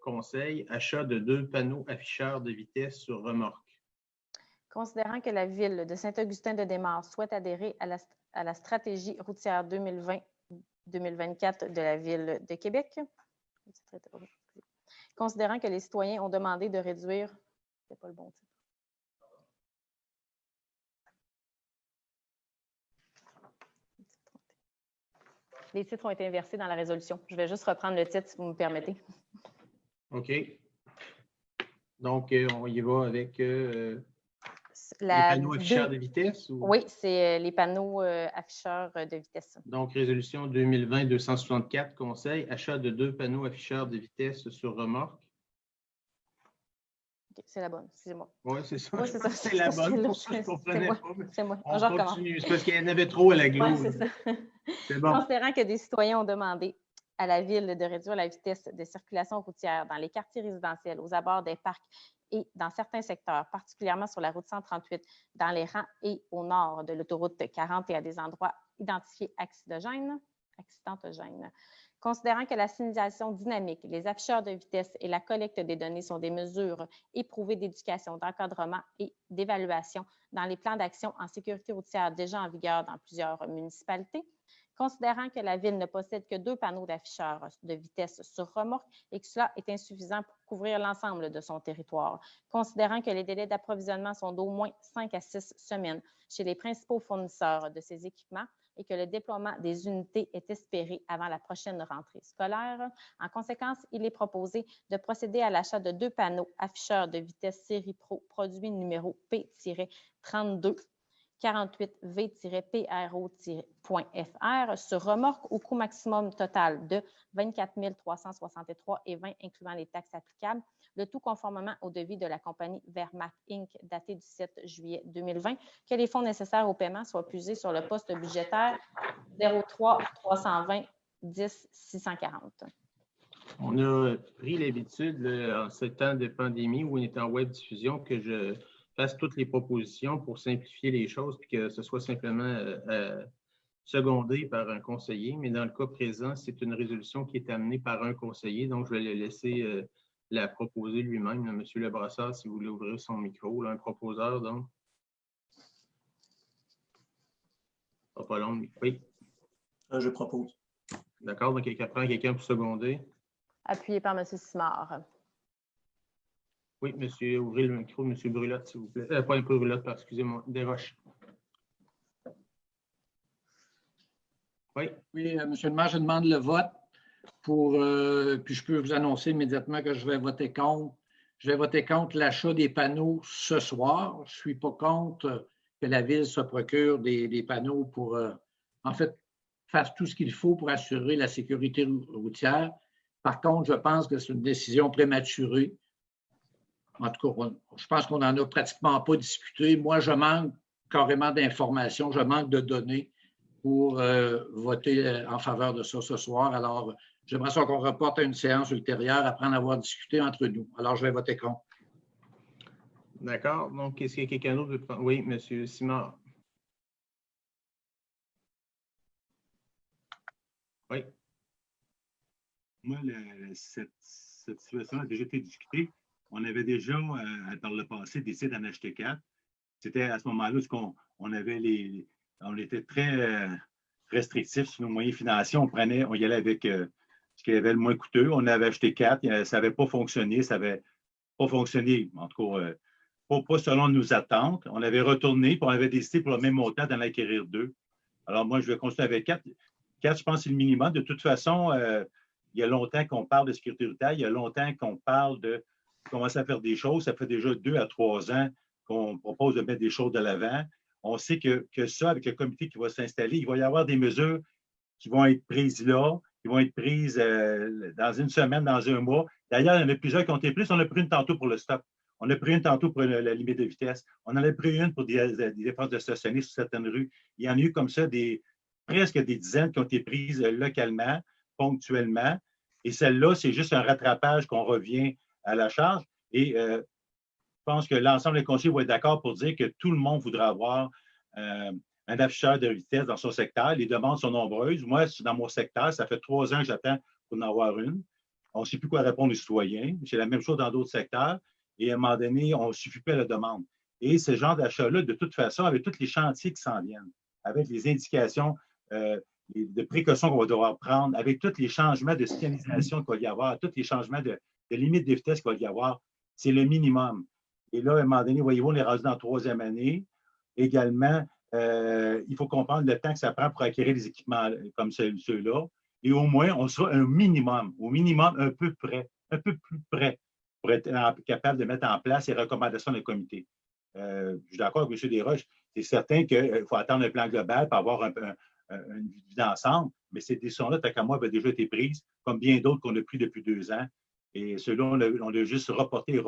Conseil, achat de 2 panneaux afficheurs de vitesse sur remorque. Considérant que la Ville de Saint-Augustin-de-Desmaures souhaite adhérer à la stratégie routière 2020-2024 de la Ville de Québec, considérant que les citoyens ont demandé de réduire... C'est pas le bon titre. Les titres ont été inversés dans la résolution. Je vais juste reprendre le titre, si vous me permettez. OK. Donc, on y va avec les panneaux afficheurs de vitesse? Ou... Oui, c'est les panneaux afficheurs de vitesse. Donc, résolution 2020-264, Conseil, achat de 2 panneaux afficheurs de vitesse sur remorque. Okay, c'est la bonne, excusez-moi. Oui, c'est ça. Oui, c'est ça. C'est la bonne, pour ça, je ne comprenais pas. C'est moi. On continue, c'est parce qu'il y en avait trop à la glo. Oui, c'est ça. C'est bon. Considérant que des citoyens ont demandé à la Ville de réduire la vitesse de circulation routière dans les quartiers résidentiels, aux abords des parcs et dans certains secteurs, particulièrement sur la route 138, dans les rangs et au nord de l'autoroute 40 et à des endroits identifiés accidentogènes. Considérant que la signalisation dynamique, les afficheurs de vitesse et la collecte des données sont des mesures éprouvées d'éducation, d'encadrement et d'évaluation dans les plans d'action en sécurité routière déjà en vigueur dans plusieurs municipalités, considérant que la Ville ne possède que 2 panneaux d'afficheurs de vitesse sur remorque et que cela est insuffisant pour couvrir l'ensemble de son territoire, considérant que les délais d'approvisionnement sont d'au moins 5 à 6 semaines chez les principaux fournisseurs de ces équipements, et que le déploiement des unités est espéré avant la prochaine rentrée scolaire. En conséquence, il est proposé de procéder à l'achat de 2 panneaux afficheurs de vitesse série Pro, produit numéro P-32 48V-PRO.FR sur remorque au coût maximum total de 24 363,20 $, incluant les taxes applicables, le tout conformément au devis de la compagnie Vermac Inc. daté du 7 juillet 2020, que les fonds nécessaires au paiement soient puisés sur le poste budgétaire 03 320 10 640. On a pris l'habitude, en ce temps de pandémie où on est en web diffusion, que je fasse toutes les propositions pour simplifier les choses et que ce soit simplement secondé par un conseiller. Mais dans le cas présent, c'est une résolution qui est amenée par un conseiller, donc je vais le laisser la proposer lui-même. M. Lebrassard, si vous voulez ouvrir son micro, là, un proposeur, donc. Pas long, oui. Je propose. D'accord, donc quelqu'un pour seconder. Appuyé par M. Simard. Oui, monsieur, ouvrez le micro, M. Brulotte, s'il vous plaît. Pas un peu Brulotte, excusez-moi, Desroches. Oui. Oui, monsieur le maire, je demande le vote pour, puis je peux vous annoncer immédiatement que je vais voter contre. Je vais voter contre l'achat des panneaux ce soir. Je ne suis pas contre que la Ville se procure des panneaux pour, en fait, faire tout ce qu'il faut pour assurer la sécurité routière. Par contre, je pense que c'est une décision prématurée. En tout cas, je pense qu'on n'en a pratiquement pas discuté. Moi, je manque carrément d'informations, je manque de données pour voter en faveur de ça ce soir. Alors, j'aimerais ça qu'on reporte à une séance ultérieure après en avoir discuté entre nous. Alors, je vais voter contre. D'accord. Donc, est-ce qu'il y a quelqu'un d'autre qui veut prendre? Oui, M. Simard. Oui. Moi, cette situation a déjà été discutée. On avait déjà, par le passé, décidé d'en acheter 4. C'était à ce moment-là qu'on on était très restrictifs sur nos moyens financiers. On y allait avec ce qui avait le moins coûteux. On avait acheté 4. Ça n'avait pas fonctionné. Ça n'avait pas fonctionné, en tout cas, pas selon nos attentes. On avait retourné, puis on avait décidé pour le même montant d'en acquérir 2. Alors, moi, je vais continuer avec 4. 4, je pense, c'est le minimum. De toute façon, il y a longtemps qu'on parle de sécurité routière. Il y a longtemps qu'on parle de commencer à faire des choses. Ça fait déjà 2 à 3 ans qu'on propose de mettre des choses de l'avant. On sait que ça, avec le comité qui va s'installer, il va y avoir des mesures qui vont être prises là, qui vont être prises dans une semaine, dans un mois. D'ailleurs, il y en a plusieurs qui ont été prises. On a pris une tantôt pour le stop. On a pris une tantôt pour la limite de vitesse. On en a pris une pour des dépenses de stationner sur certaines rues. Il y en a eu comme ça presque des dizaines qui ont été prises localement, ponctuellement. Et celle-là, c'est juste un rattrapage qu'on revient à la charge. Et je pense que l'ensemble des conseillers vont être d'accord pour dire que tout le monde voudra avoir un afficheur de vitesse dans son secteur. Les demandes sont nombreuses. Moi, dans mon secteur, ça fait 3 ans que j'attends pour en avoir une. on ne sait plus quoi répondre aux citoyens. C'est la même chose dans d'autres secteurs. Et à un moment donné, on ne suffit plus à la demande. Et ce genre d'achat-là, de toute façon, avec tous les chantiers qui s'en viennent, avec les indications de précautions qu'on va devoir prendre, avec tous les changements de signalisation qu'il va y avoir, tous les changements de limites de vitesse qu'il va y avoir, c'est le minimum. Et là, à un moment donné, voyez-vous, on est rendu dans la 3e année. Également, il faut comprendre le temps que ça prend pour acquérir des équipements comme ceux-là. Et au moins, on sera au minimum un peu plus près pour être capable de mettre en place les recommandations du comité. Je suis d'accord avec M. Desroches. C'est certain qu'il faut attendre un plan global pour avoir une vue d'ensemble, mais ces décisions-là, tant qu'à moi, avaient déjà été prises, comme bien d'autres qu'on a pris depuis 2 ans. Et ceux-là, on l'a juste reporté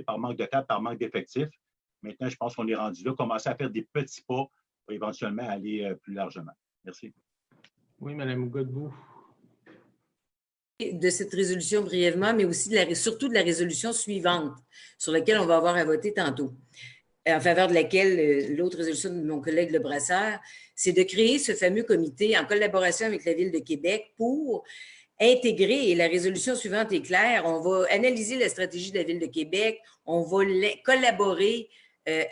par manque de temps, par manque d'effectifs. Maintenant, je pense qu'on est rendu là, commencer à faire des petits pas pour éventuellement aller plus largement. Merci. Oui, Mme Godbout. De cette résolution brièvement, mais aussi surtout de la résolution suivante, sur laquelle on va avoir à voter tantôt, en faveur de laquelle l'autre résolution de mon collègue Le Brasseur, c'est de créer ce fameux comité en collaboration avec la Ville de Québec pour intégrer, et la résolution suivante est claire, on va analyser la stratégie de la Ville de Québec, on va collaborer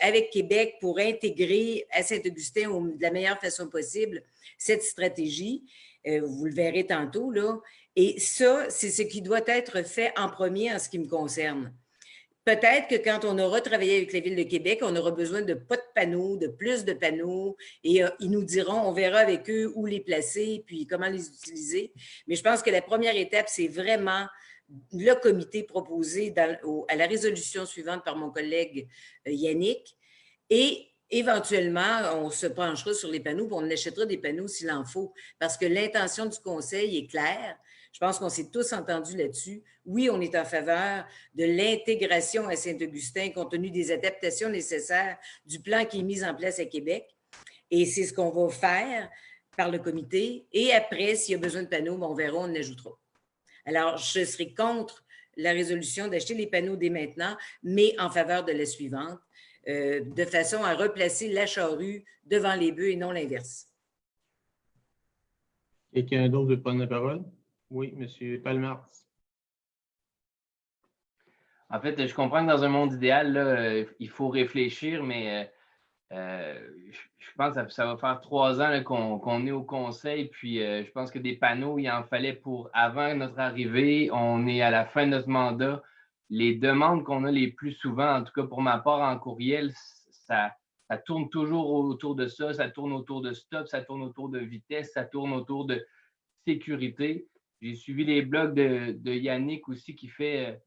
avec Québec pour intégrer à Saint-Augustin de la meilleure façon possible cette stratégie. Vous le verrez tantôt, là. Et ça, c'est ce qui doit être fait en premier en ce qui me concerne. Peut-être que quand on aura travaillé avec la Ville de Québec, on aura besoin de pas de panneaux, de plus de panneaux, et ils nous diront, on verra avec eux où les placer, puis comment les utiliser. Mais je pense que la première étape, c'est vraiment le comité proposé à la résolution suivante par mon collègue Yannick. Et éventuellement, on se penchera sur les panneaux, puis on achètera des panneaux s'il en faut, parce que l'intention du conseil est claire. Je pense qu'on s'est tous entendus là-dessus. Oui, on est en faveur de l'intégration à Saint-Augustin, compte tenu des adaptations nécessaires du plan qui est mis en place à Québec. Et c'est ce qu'on va faire par le comité. Et après, s'il y a besoin de panneaux, on verra, on en ajoutera. Alors, je serai contre la résolution d'acheter les panneaux dès maintenant, mais en faveur de la suivante, de façon à replacer la charrue devant les bœufs et non l'inverse. Quelqu'un d'autre veut prendre la parole? Oui, M. Palmarès. En fait, je comprends que dans un monde idéal, là, il faut réfléchir, mais je pense que ça va faire 3 ans qu'on est au conseil, puis je pense que des panneaux, il en fallait pour avant notre arrivée. On est à la fin de notre mandat. Les demandes qu'on a les plus souvent, en tout cas pour ma part en courriel, ça tourne toujours autour de ça. Ça tourne autour de stop, ça tourne autour de vitesse, ça tourne autour de sécurité. J'ai suivi les blogs de Yannick aussi qui fait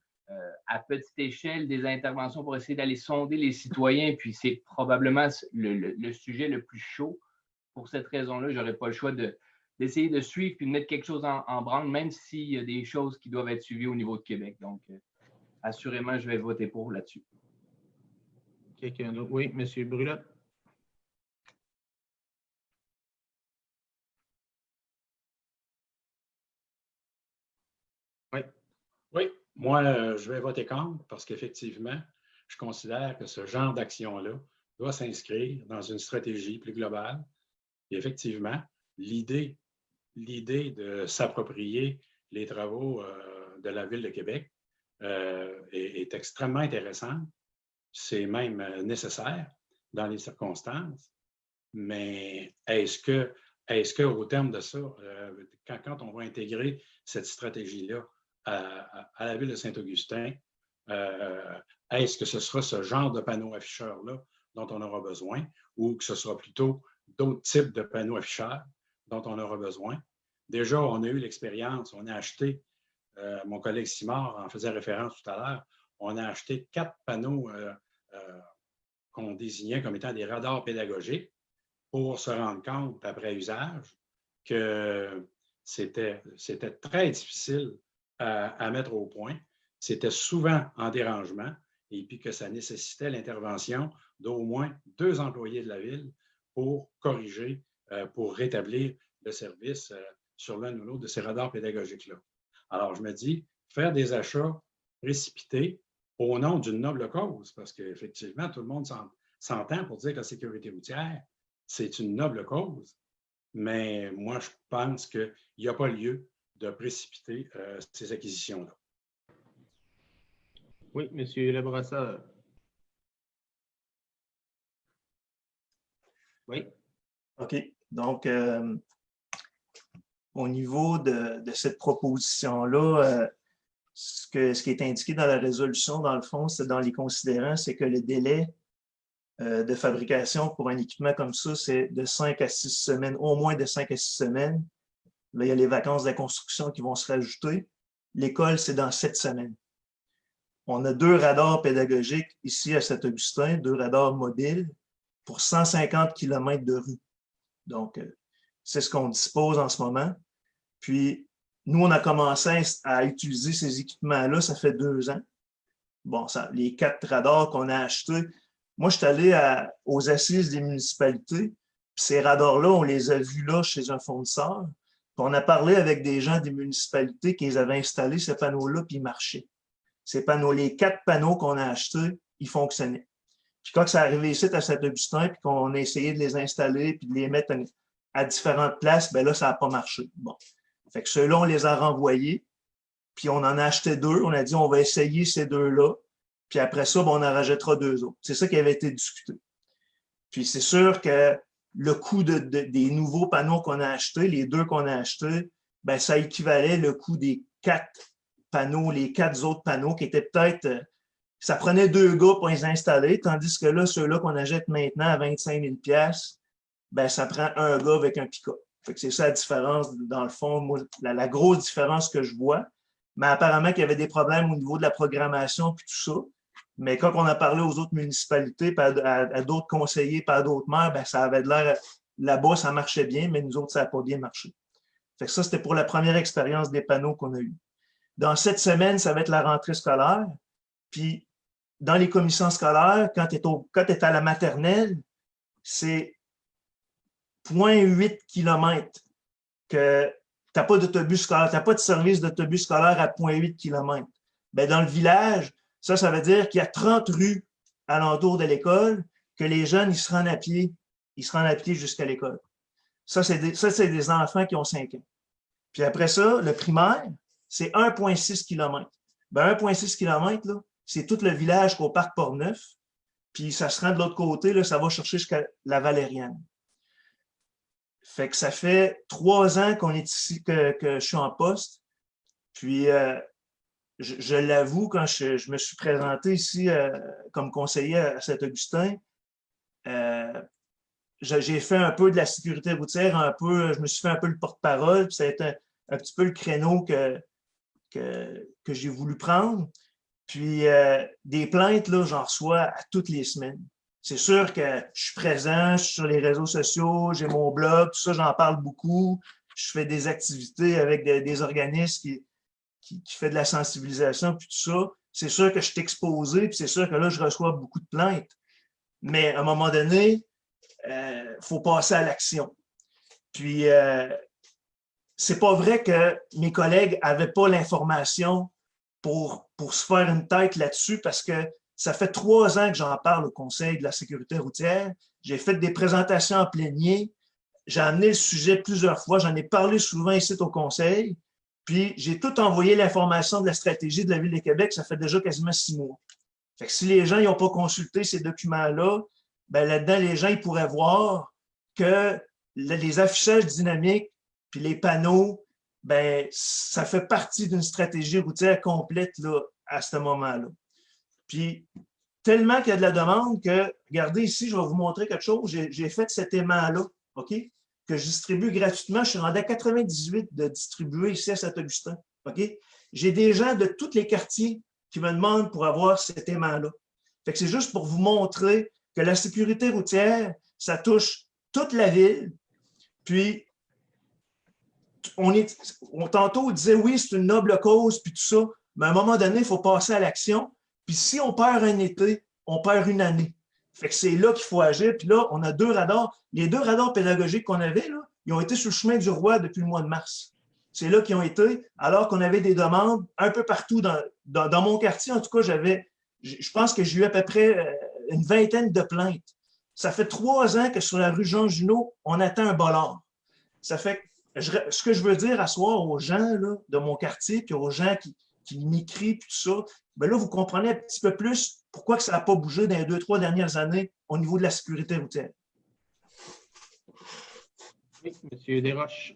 à petite échelle des interventions pour essayer d'aller sonder les citoyens. Puis c'est probablement le sujet le plus chaud. Pour cette raison-là, je n'aurais pas le choix d'essayer de suivre et de mettre quelque chose en branle, même s'il y a des choses qui doivent être suivies au niveau de Québec. Donc, assurément, je vais voter pour là-dessus. Quelqu'un d'autre? Oui, M. Brulotte. Oui. Oui, moi, je vais voter contre parce qu'effectivement, je considère que ce genre d'action-là doit s'inscrire dans une stratégie plus globale. Et effectivement, l'idée de s'approprier les travaux de la Ville de Québec est extrêmement intéressante. C'est même nécessaire dans les circonstances. Mais est-ce qu'au terme de ça, quand on va intégrer cette stratégie-là à la Ville de Saint-Augustin, est-ce que ce sera ce genre de panneaux afficheurs-là dont on aura besoin ou que ce sera plutôt d'autres types de panneaux afficheurs dont on aura besoin? Déjà, on a eu l'expérience, on a acheté, mon collègue Simard en faisait référence tout à l'heure, on a acheté 4 panneaux qu'on désignait comme étant des radars pédagogiques pour se rendre compte, après usage, que c'était très difficile à mettre au point. C'était souvent en dérangement et puis que ça nécessitait l'intervention d'au moins 2 employés de la Ville pour corriger, pour rétablir le service sur l'un ou l'autre de ces radars pédagogiques-là. Alors, je me dis, faire des achats précipités au nom d'une noble cause, parce qu'effectivement, tout le monde s'entend pour dire que la sécurité routière, c'est une noble cause, mais moi, je pense qu'il n'y a pas lieu de précipiter ces acquisitions-là. Oui, M. Labrasseur. Oui. OK. Donc, au niveau de cette proposition-là, ce qui est indiqué dans la résolution, dans le fond, c'est dans les considérants, c'est que le délai de fabrication pour un équipement comme ça, c'est de 5 à 6 semaines, au moins de 5 à 6 semaines. Là, il y a les vacances de la construction qui vont se rajouter. L'école, c'est dans 7 semaines. On a 2 radars pédagogiques ici à Saint-Augustin, 2 radars mobiles pour 150 km de rue. Donc, c'est ce qu'on dispose en ce moment. Puis, nous, on a commencé à utiliser ces équipements-là, ça fait 2 ans. Bon, les 4 radars qu'on a achetés, moi, je suis allé aux assises des municipalités, puis ces radars-là, on les a vus là chez un fournisseur. Puis on a parlé avec des gens des municipalités qui avaient installé ces panneaux-là, puis ils marchaient. Ces panneaux, les 4 panneaux qu'on a achetés, ils fonctionnaient. Puis quand c'est arrivé ici à Saint-Augustin, puis qu'on a essayé de les installer, puis de les mettre à différentes places, bien là, ça n'a pas marché. Bon. Fait que ceux-là, on les a renvoyés, puis on en a acheté 2. On a dit, on va essayer ces 2-là, puis après ça, on en rajoutera 2 autres. C'est ça qui avait été discuté. Puis c'est sûr que le coût des nouveaux panneaux qu'on a achetés, les 2 qu'on a achetés, ben ça équivalait le coût des 4 panneaux, les 4 autres panneaux qui étaient peut-être... ça prenait 2 gars pour les installer, tandis que là, ceux-là qu'on achète maintenant à 25 000 $, ben ça prend un gars avec un pick-up. Fait que c'est ça la différence, dans le fond, moi, la grosse différence que je vois. Mais apparemment qu'il y avait des problèmes au niveau de la programmation puis tout ça. Mais quand on a parlé aux autres municipalités, à d'autres conseillers, à d'autres maires, ben, ça avait de l'air, là-bas, ça marchait bien, mais nous autres, ça n'a pas bien marché. Fait que ça, c'était pour la première expérience des panneaux qu'on a eue. Dans cette semaine, ça va être la rentrée scolaire. Puis, dans les commissions scolaires, quand tu es à la maternelle, c'est 0,8 km que tu n'as pas d'autobus scolaire, tu n'as pas de service d'autobus scolaire à 0,8 km. Bien, dans le village, ça veut dire qu'il y a 30 rues alentour de l'école que les jeunes, ils se rendent à pied. Ils se rendent à pied jusqu'à l'école. Ça, c'est des enfants qui ont 5 ans. Puis après ça, le primaire, c'est 1,6 km. Bien, 1,6 km, là, c'est tout le village qu'au parc Portneuf. Puis ça se rend de l'autre côté, là, ça va chercher jusqu'à la Valériane. Fait que ça fait 3 ans qu'on est ici, que je suis en poste. Puis, je l'avoue, quand je me suis présenté ici comme conseiller à Saint-Augustin, j'ai fait un peu de la sécurité routière, je me suis fait un peu le porte-parole, puis ça a été un petit peu le créneau que j'ai voulu prendre. Puis, des plaintes, là, j'en reçois à toutes les semaines. C'est sûr que je suis présent, je suis sur les réseaux sociaux, j'ai mon blog, tout ça, j'en parle beaucoup. Je fais des activités avec des organismes qui font de la sensibilisation, puis tout ça. C'est sûr que je suis exposé, puis c'est sûr que là, je reçois beaucoup de plaintes. Mais à un moment donné, il faut passer à l'action. Puis, c'est pas vrai que mes collègues n'avaient pas l'information pour se faire une tête là-dessus, parce que ça fait 3 ans que j'en parle au Conseil de la sécurité routière. J'ai fait des présentations en plénier. J'ai amené le sujet plusieurs fois. J'en ai parlé souvent ici au Conseil. Puis, j'ai tout envoyé l'information de la stratégie de la Ville de Québec. Ça fait déjà quasiment 6 mois. Fait que si les gens n'ont pas consulté ces documents-là, ben là-dedans, les gens ils pourraient voir que les affichages dynamiques puis les panneaux, ben ça fait partie d'une stratégie routière complète là, à ce moment-là. Puis, tellement qu'il y a de la demande que, regardez ici, je vais vous montrer quelque chose. J'ai fait cet aimant-là, OK, que je distribue gratuitement. Je suis rendu à 98 de distribuer ici à Saint-Augustin, OK? J'ai des gens de tous les quartiers qui me demandent pour avoir cet aimant-là. Fait que c'est juste pour vous montrer que la sécurité routière, ça touche toute la ville. Puis, tantôt, on disait, oui, c'est une noble cause, puis tout ça, mais à un moment donné, il faut passer à l'action. Puis si on perd un été, on perd une année. Fait que c'est là qu'il faut agir. Puis là, on a 2 radars. Les 2 radars pédagogiques qu'on avait, là, ils ont été sur le chemin du Roi depuis le mois de mars. C'est là qu'ils ont été, alors qu'on avait des demandes un peu partout. Dans mon quartier, en tout cas, je pense que j'ai eu à peu près une vingtaine de plaintes. Ça fait 3 ans que sur la rue Jean Junot, on attend un bollard. Ça fait ce que je veux dire à soir aux gens là, de mon quartier, puis aux gens qui m'écrivent, puis tout ça, bien là, vous comprenez un petit peu plus pourquoi que ça n'a pas bougé dans les 2-3 dernières années au niveau de la sécurité routière. Oui, M. Desroches.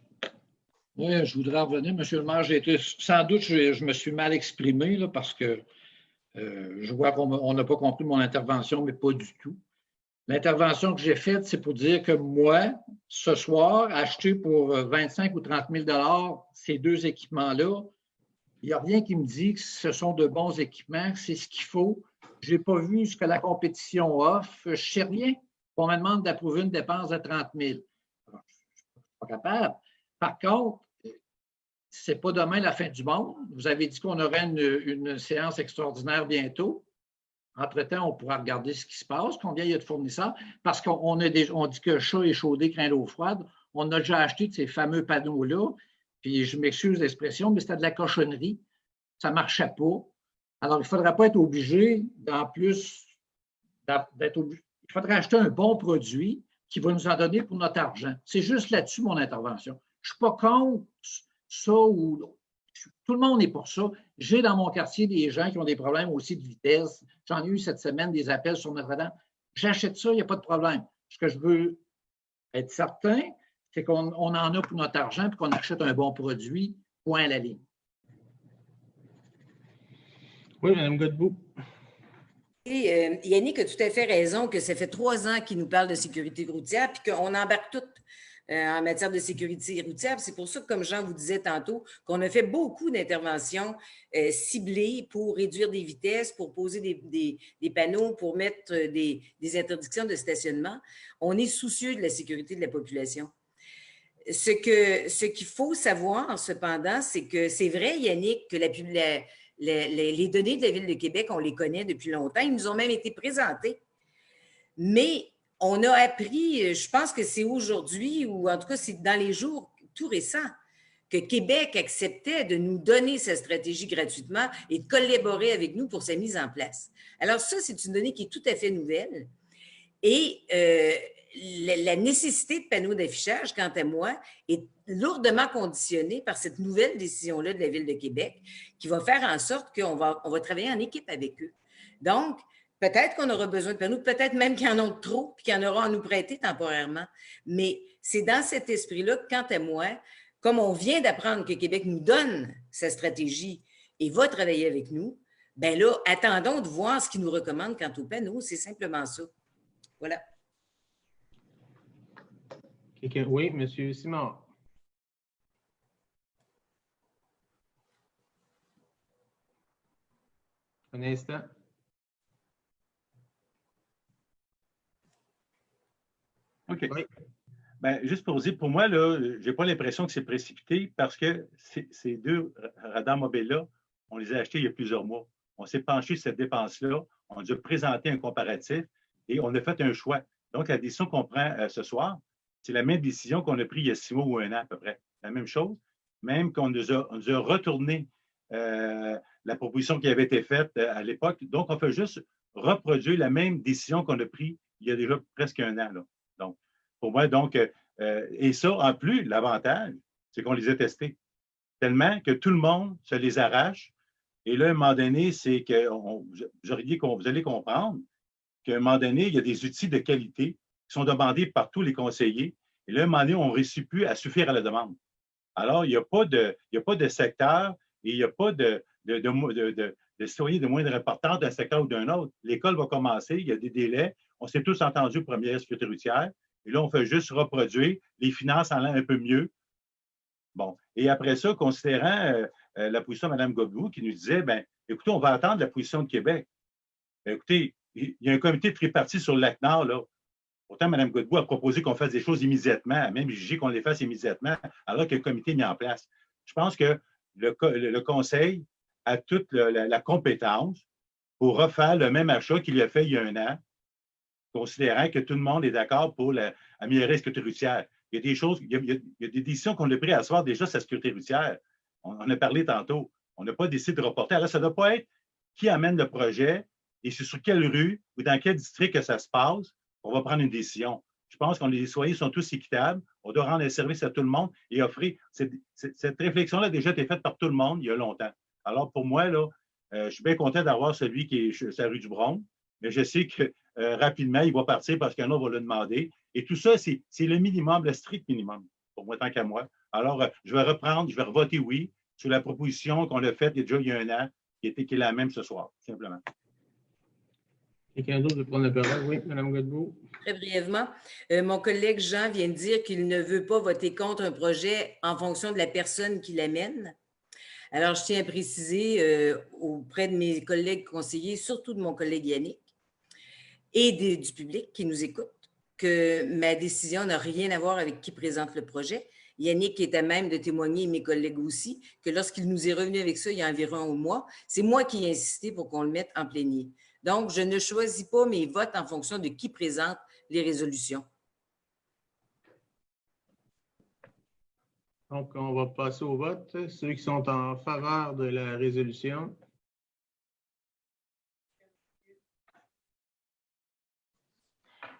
Oui, je voudrais revenir, M. le maire. Sans doute, je me suis mal exprimé là, parce que je vois qu'on n'a pas compris mon intervention, mais pas du tout. L'intervention que j'ai faite, c'est pour dire que moi, ce soir, acheter pour 25 ou 30 000 ces deux équipements-là, il n'y a rien qui me dit que ce sont de bons équipements, que c'est ce qu'il faut. Je n'ai pas vu ce que la compétition offre. Je ne sais rien. On me demande d'approuver une dépense de 30 000. Alors, je ne suis pas capable. Par contre, ce n'est pas demain la fin du monde. Vous avez dit qu'on aurait une séance extraordinaire bientôt. Entre-temps, on pourra regarder ce qui se passe, combien il y a de fournisseurs, parce qu'on dit que chat échaudé craint l'eau froide. On a déjà acheté de ces fameux panneaux-là, puis je m'excuse l'expression, mais c'était de la cochonnerie. Ça ne marchait pas. Alors, il ne faudrait pas être obligé, en plus, d'être obligé. Il faudrait acheter un bon produit qui va nous en donner pour notre argent. C'est juste là-dessus mon intervention. Je ne suis pas contre ça ou tout le monde est pour ça. J'ai dans mon quartier des gens qui ont des problèmes aussi de vitesse. J'en ai eu cette semaine des appels sur Notre-Dame. J'achète ça, il n'y a pas de problème. Ce que je veux être certain, c'est qu'on en a pour notre argent et qu'on achète un bon produit, point à la ligne. Oui, Mme Godbout. Et Yannick a tout à fait raison que ça fait 3 ans qu'il nous parle de sécurité routière puis qu'on embarque tout en matière de sécurité routière. C'est pour ça que, comme Jean vous disait tantôt, qu'on a fait beaucoup d'interventions ciblées pour réduire des vitesses, pour poser des panneaux, pour mettre des interdictions de stationnement. On est soucieux de la sécurité de la population. Ce qu'il faut savoir, cependant, c'est que c'est vrai, Yannick, que les données de la Ville de Québec, on les connaît depuis longtemps. Ils nous ont même été présentés. Mais on a appris, je pense que c'est aujourd'hui, ou en tout cas, c'est dans les jours tout récents, que Québec acceptait de nous donner sa stratégie gratuitement et de collaborer avec nous pour sa mise en place. Alors ça, c'est une donnée qui est tout à fait nouvelle. Et la nécessité de panneaux d'affichage, quant à moi, est lourdement conditionnée par cette nouvelle décision-là de la Ville de Québec qui va faire en sorte qu'on va travailler en équipe avec eux. Donc, peut-être qu'on aura besoin de panneaux, peut-être même qu'il y en a trop puis qu'il y en aura à nous prêter temporairement. Mais c'est dans cet esprit-là que, quant à moi, comme on vient d'apprendre que Québec nous donne sa stratégie et va travailler avec nous, bien là, attendons de voir ce qu'ils nous recommandent quant aux panneaux. C'est simplement ça. Voilà. Oui, M. Simard. Un instant. OK. Oui. Bien, juste pour vous dire, pour moi, je n'ai pas l'impression que c'est précipité parce que ces deux radars mobiles-là, on les a achetés il y a plusieurs mois. On s'est penché sur cette dépense-là, on nous a présenté un comparatif et on a fait un choix. Donc, la décision qu'on prend ce soir, c'est la même décision qu'on a prise il y a 6 mois ou 1 an à peu près. La même chose, même qu'on nous a retourné la proposition qui avait été faite à l'époque. Donc, on fait juste reproduire la même décision qu'on a prise il y a déjà presque 1 an. Là. Donc, pour moi, donc, et ça, en plus, l'avantage, c'est qu'on les a testés tellement que tout le monde se les arrache. Et là, à un moment donné, c'est que vous allez comprendre qu'à un moment donné, il y a des outils de qualité qui sont demandés par tous les conseillers. Et là, à un moment donné, on ne réussit plus à suffire à la demande. Alors, il n'y a pas de secteur et il n'y a pas de citoyens de moindre importance d'un secteur ou d'un autre. L'école va commencer, il y a des délais. On s'est tous entendus première sécurité routière. Et là, on fait juste reproduire les finances en allant un peu mieux. Bon. Et après ça, considérant la position de Mme Godbout qui nous disait, bien, écoutez, on va attendre la position de Québec. Bien, écoutez, il y a un comité tripartite sur le Lac-Nord, là. Pourtant, Mme Godbout a proposé qu'on fasse des choses immédiatement, même jugé qu'on les fasse immédiatement, alors que le comité est mis en place. Je pense que le Conseil a toute la compétence pour refaire le même achat qu'il a fait il y a 1 an, considérant que tout le monde est d'accord pour améliorer la sécurité routière. Il y a des choses, il y a des décisions qu'on a prises à soir déjà sur la sécurité routière. On en a parlé tantôt. On n'a pas décidé de reporter. Alors, ça ne doit pas être qui amène le projet et c'est sur quelle rue ou dans quel district que ça se passe. On va prendre une décision. Je pense que les citoyens sont tous équitables. On doit rendre un service à tout le monde et offrir. Cette réflexion-là a déjà été faite par tout le monde il y a longtemps. Alors, pour moi, là, je suis bien content d'avoir celui qui est sur la rue du Bronx, mais je sais que rapidement, il va partir parce qu'un autre va le demander. Et tout ça, c'est le minimum, le strict minimum, pour moi, tant qu'à moi. Alors, je vais reprendre, je vais revoter oui sur la proposition qu'on a faite déjà il y a un an, qui est la même ce soir, simplement. Quelqu'un d'autre veut prendre la parole? Oui, Mme Godbout. Très brièvement, mon collègue Jean vient de dire qu'il ne veut pas voter contre un projet en fonction de la personne qui l'amène. Alors, je tiens à préciser auprès de mes collègues conseillers, surtout de mon collègue Yannick, et du public qui nous écoute, que ma décision n'a rien à voir avec qui présente le projet. Yannick est à même de témoigner, et mes collègues aussi, que lorsqu'il nous est revenu avec ça il y a environ un mois, c'est moi qui ai insisté pour qu'on le mette en plénier. Donc, je ne choisis pas mes votes en fonction de qui présente les résolutions. Donc, on va passer au vote. Ceux qui sont en faveur de la résolution.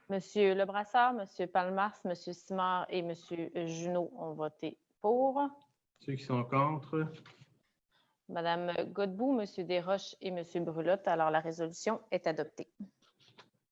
Monsieur Lebrasseur, Monsieur Palmars, Monsieur Simard et Monsieur Junot ont voté pour. Ceux qui sont contre. Madame Godbout, Monsieur Desroches et Monsieur Brulotte. Alors, la résolution est adoptée.